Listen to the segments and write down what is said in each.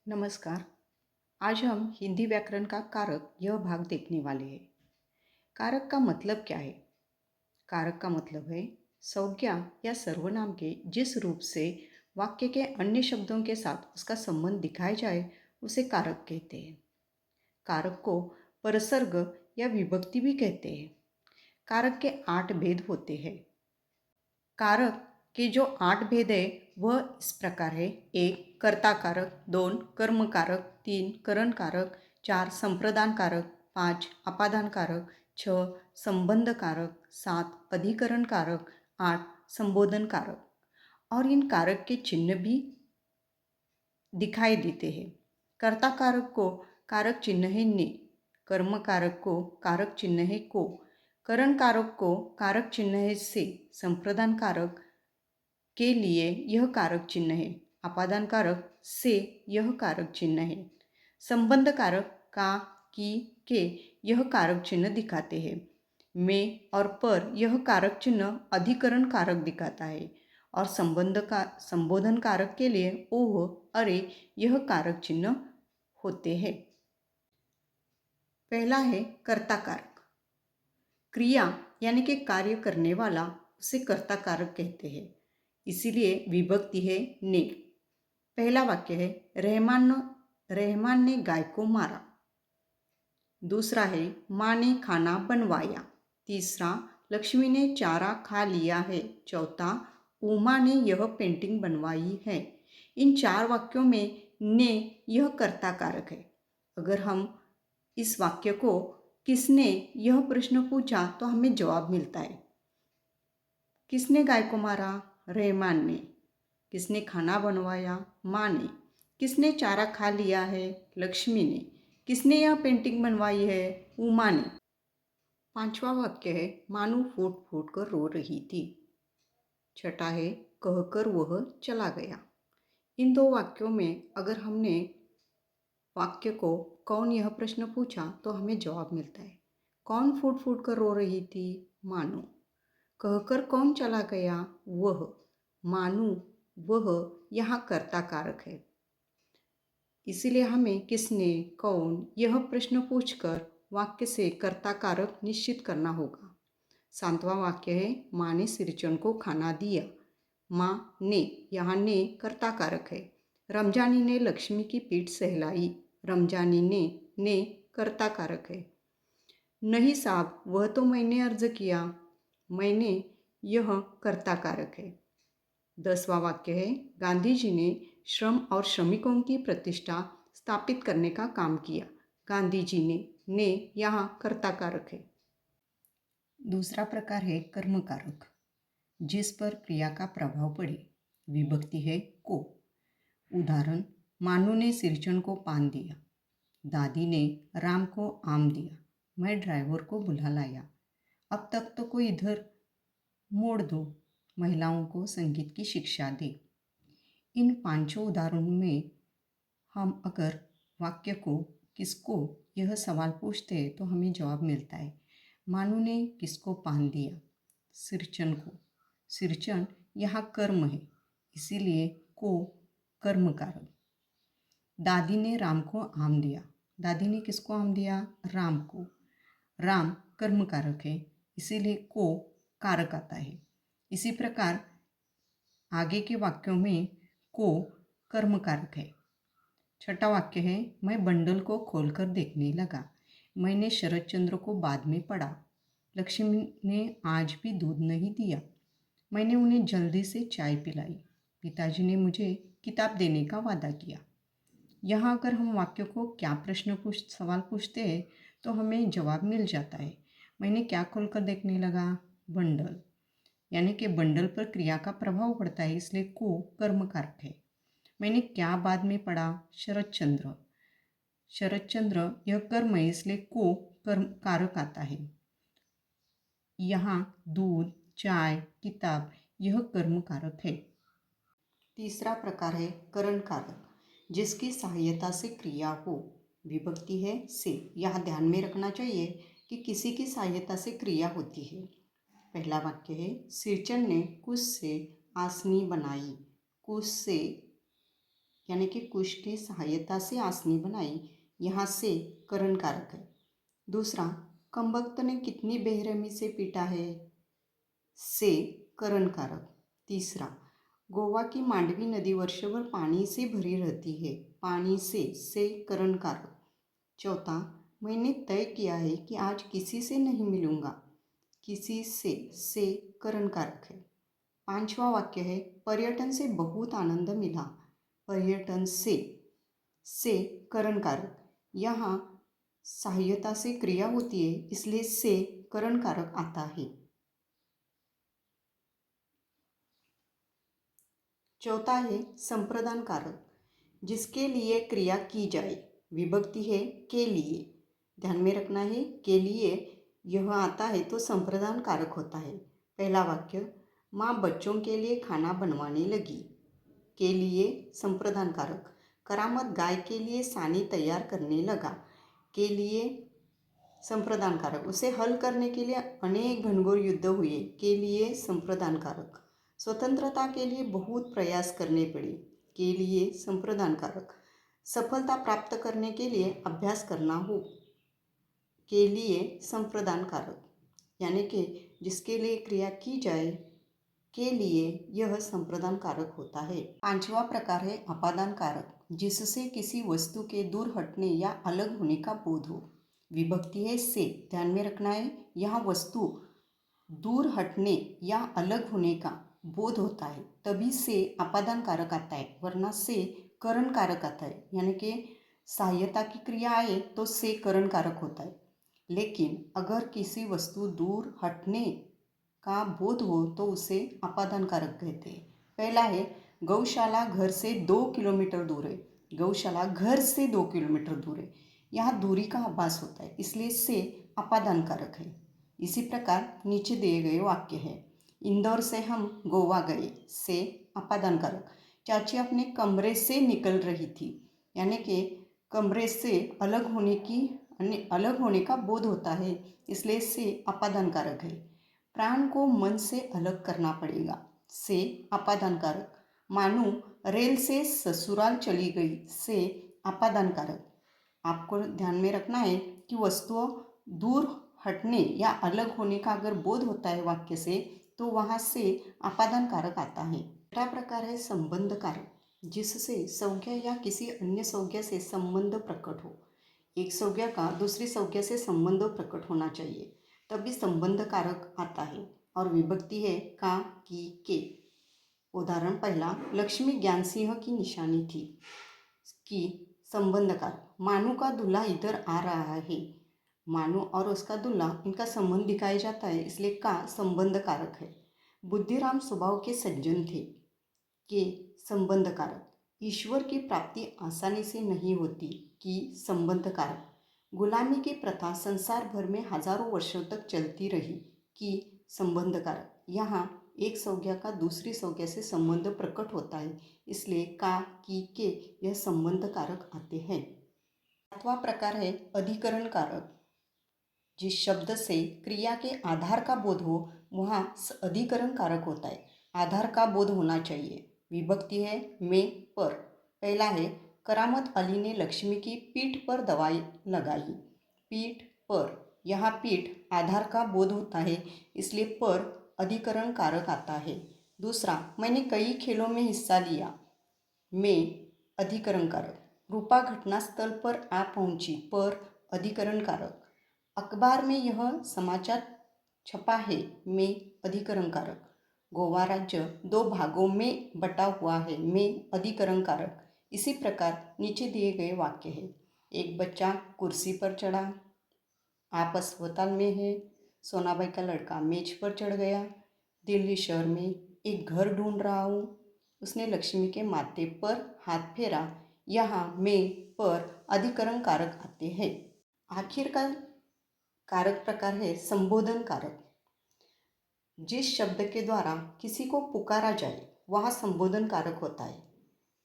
नमस्कार। आज हम हिंदी व्याकरण का कारक यह भाग देखने वाले हैं। कारक का मतलब क्या है? कारक का मतलब है संज्ञा या सर्वनाम के जिस रूप से वाक्य के अन्य शब्दों के साथ उसका संबंध दिखाया जाए उसे कारक कहते हैं। कारक को परसर्ग या विभक्ति भी कहते हैं। कारक के 8 भेद होते हैं। कारक के जो 8 भेद है वह इस प्रकार है। 1 कर्ता कारक, 2 कर्म कारक, 3 करण कारक, 4 संप्रदान कारक, 5 अपादान कारक, 6 संबंध कारक, 7 अधिकरण कारक, 8 संबोधन कारक। और इन कारक के चिन्ह भी दिखाई देते हैं। कर्ता कारक को कारक चिन्ह है ने, कर्म कारक को कारक चिन्ह है को, करण कारक को कारक चिन्ह है से, संप्रदान कारक के लिए यह कारक चिन्ह है, अपादान कारक से यह कारक चिन्ह है, संबंध कारक का, की, के यह कारक चिन्ह दिखाते हैं। में और पर यह कारक चिन्ह अधिकरण कारक दिखाता है और संबोधन कारक के लिए ओह, अरे यह कारक चिन्ह होते हैं। पहला है कर्ता कारक। क्रिया यानी कि कार्य करने वाला उसे कर्ता कारक कहते हैं, इसीलिए विभक्ति है ने। पहला वाक्य है रहमान ने गाय को मारा। दूसरा है माँ ने खाना बनवाया। तीसरा लक्ष्मी ने चारा खा लिया है। चौथा उमा ने यह पेंटिंग बनवाई है। इन 4 वाक्यों में ने यह कर्ता कारक है। अगर हम इस वाक्य को किसने यह प्रश्न पूछा तो हमें जवाब मिलता है। किसने गाय को मारा? रहमान ने। किसने खाना बनवाया? माँ ने। किसने चारा खा लिया है? लक्ष्मी ने। किसने यह पेंटिंग बनवाई है? उमा ने। 5वां वाक्य है मानू फूट फूट कर रो रही थी। छठा है कहकर वह चला गया। इन 2 वाक्यों में अगर हमने वाक्य को कौन यह प्रश्न पूछा तो हमें जवाब मिलता है। कौन फूट फूट कर रो रही थी? मानू। कहकर कौन चला गया? वह। मानू, वह यहाँ कर्ता कारक है, इसीलिए हमें किसने, कौन यह प्रश्न पूछकर वाक्य से कर्ता कारक निश्चित करना होगा। 7वां वाक्य है माँ ने सिरचन को खाना दिया। माँ ने, यहाँ ने कर्ता कारक है। रमजानी ने लक्ष्मी की पीठ सहलाई। रमजानी ने कर्ता कारक है। नहीं साहब, वह तो मैंने अर्ज किया। मैंने यह कर्ता कारक है। 10वां वाक्य है गांधी जी ने श्रम और श्रमिकों की प्रतिष्ठा स्थापित करने का काम किया। गांधी जी ने यहाँ कर्ता कारक है। दूसरा प्रकार है कर्म कारक, जिस पर क्रिया का प्रभाव पड़े। विभक्ति है को। उदाहरण मानू ने सिरचन को पान दिया। दादी ने राम को आम दिया। मैं ड्राइवर को बुला लाया। अब तक तो कोई इधर मोड़ दो। महिलाओं को संगीत की शिक्षा दे। इन 5 उदाहरणों में हम अगर वाक्य को किसको यह सवाल पूछते हैं तो हमें जवाब मिलता है। मानू ने किसको पान दिया? सिरचन को। सिरचन यहाँ कर्म है, इसीलिए को कर्म कारक। दादी ने राम को आम दिया। दादी ने किसको आम दिया? राम को। राम कर्म कारक है, इसीलिए को कारक आता है। इसी प्रकार आगे के वाक्यों में को कर्म कारक है। छठा वाक्य है मैं बंडल को खोलकर देखने लगा। मैंने शरद चंद्र को बाद में पढ़ा। लक्ष्मी ने आज भी दूध नहीं दिया। मैंने उन्हें जल्दी से चाय पिलाई। पिताजी ने मुझे किताब देने का वादा किया। यहाँ अगर हम वाक्य को क्या सवाल पूछते हैं तो हमें जवाब मिल जाता है। मैंने क्या खोलकर देखने लगा? बंडल। यानी कि बंडल पर क्रिया का प्रभाव पड़ता है, इसलिए को कर्म कारक है। मैंने क्या बाद में पढ़ा? शरद चंद्र। शरद चंद्र यह कर्म है, इसलिए को कर्म कारक आता है। यहाँ दूध, चाय, किताब यह कर्म कारक है। तीसरा प्रकार है करण कारक, जिसकी सहायता से क्रिया हो। विभक्ति है से। यहाँ ध्यान में रखना चाहिए कि किसी की सहायता से क्रिया होती है। पहला वाक्य है सिरचन ने कुश से आसनी बनाई। कुश से यानी कि कुश की सहायता से आसनी बनाई, यहाँ से करण कारक है। दूसरा, कमबख्त ने कितनी बेरहमी से पीटा है, से करण कारक। तीसरा, गोवा की मांडवी नदी वर्षभर पानी से भरी रहती है, पानी से करण कारक। चौथा, मैंने तय किया है कि आज किसी से नहीं मिलूंगा, किसी से करण कारक है। पांचवा वाक्य है, पर्यटन से बहुत आनंद मिला, पर्यटन से करण कारक। यहाँ सहायता से क्रिया होती है, इसलिए से करण कारक आता है। चौथा है संप्रदान कारक, जिसके लिए क्रिया की जाए, विभक्ति है के लिए, ध्यान में रखना है के लिए यह आता है तो संप्रदान कारक होता है। पहला वाक्य, माँ बच्चों के लिए खाना बनवाने लगी, के लिए संप्रदान कारक। करामत गाय के लिए सानी तैयार करने लगा, के लिए संप्रदान कारक। उसे हल करने के लिए अनेक घनघोर युद्ध हुए, के लिए संप्रदान कारक। स्वतंत्रता के लिए बहुत प्रयास करने पड़े, के लिए संप्रदान कारक। सफलता प्राप्त करने के लिए अभ्यास करना हो, के लिए संप्रदान कारक। यानी कि जिसके लिए क्रिया की जाए, के लिए यह संप्रदान कारक होता है। पांचवा प्रकार है अपादान कारक, जिससे किसी वस्तु के दूर हटने या अलग होने का बोध हो, विभक्ति है से, ध्यान में रखना है यहाँ वस्तु दूर हटने या अलग होने का बोध होता है तभी से अपादान कारक आता है, वरना से करण कारक आता है। यानी कि सहायता की क्रिया आए तो से करण कारक होता है, लेकिन अगर किसी वस्तु दूर हटने का बोध हो तो उसे अपादान कारक कहते हैं। पहला है, गौशाला घर से 2 किलोमीटर दूर है, गौशाला घर से 2 किलोमीटर दूर है, यहाँ दूरी का आभास होता है, इसलिए से अपादान कारक है। इसी प्रकार नीचे दिए गए वाक्य है, इंदौर से हम गोवा गए, से अपादान कारक। चाची अपने कमरे से निकल रही थी, यानी कि कमरे से अलग होने का बोध होता है, इसलिए से अपादान कारक है। प्राण को मन से अलग करना पड़ेगा, से अपादान कारक। मानू रेल से ससुराल चली गई, से अपादान कारक। आपको ध्यान में रखना है कि वस्तुओं दूर हटने या अलग होने का अगर बोध होता है वाक्य से तो वहाँ से अपादान कारक आता है। छठा प्रकार है संबंध कारक, जिससे संज्ञा या किसी अन्य संज्ञा से संबंध प्रकट हो। एक संज्ञा का दूसरी संज्ञा से संबंध प्रकट होना चाहिए, तभी संबंध कारक आता है, और विभक्ति है का, की, के। उदाहरण पहला, लक्ष्मी ज्ञान सिंह की निशानी थी, की संबंध कारक। मानू का दूल्हा इधर आ रहा है, मानू और उसका दूल्हा इनका संबंध दिखाया जाता है, इसलिए का संबंध कारक है। बुद्धिराम स्वभाव के सज्जन थे, के संबंध कारक। ईश्वर की प्राप्ति आसानी से नहीं होती, की संबंध कारक। गुलामी की प्रथा संसार भर में हजारों वर्षों तक चलती रही, की संबंध कारक। यहाँ एक संज्ञा का दूसरी संज्ञा से संबंध प्रकट होता है, इसलिए का, की, के यह संबंध कारक आते हैं। सातवां प्रकार है अधिकरण कारक, जिस शब्द से क्रिया के आधार का बोध हो वहाँ अधिकरण कारक होता है, आधार का बोध होना चाहिए। विभक्ति है में, पर। पहला है, करामत अली ने लक्ष्मी की पीठ पर दवाई लगाई, पीठ पर। यहाँ पीठ आधार का बोध होता है, इसलिए पर अधिकरण कारक आता है। दूसरा, मैंने कई खेलों में हिस्सा लिया, में अधिकरण कारक। रूपा घटनास्थल पर आ पहुंची, पर अधिकरण कारक। अखबार में यह समाचार छपा है, में अधिकरण कारक। गोवा राज्य 2 भागों में बटा हुआ है, में अधिकरण कारक। इसी प्रकार नीचे दिए गए वाक्य है, एक बच्चा कुर्सी पर चढ़ा, आप अस्पताल में है, सोनाबाई का लड़का मेज पर चढ़ गया, दिल्ली शहर में एक घर ढूंढ रहा हूँ, उसने लक्ष्मी के माथे पर हाथ फेरा। यहाँ में, पर अधिकरण कारक आते हैं। आखिर का कारक प्रकार है संबोधन कारक, जिस शब्द के द्वारा किसी को पुकारा जाए वहाँ संबोधन कारक होता है।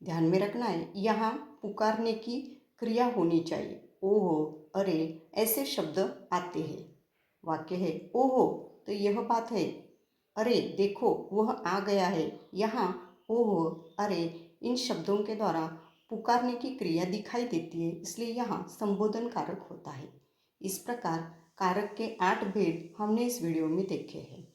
ध्यान में रखना है, यहाँ पुकारने की क्रिया होनी चाहिए, ओहो, अरे ऐसे शब्द आते हैं। वाक्य है, ओहो तो यह बात है, अरे देखो वह आ गया है। यहाँ ओहो, अरे इन शब्दों के द्वारा पुकारने की क्रिया दिखाई देती है, इसलिए यहाँ संबोधन कारक होता है। इस प्रकार कारक के 8 भेद हमने इस वीडियो में देखे हैं।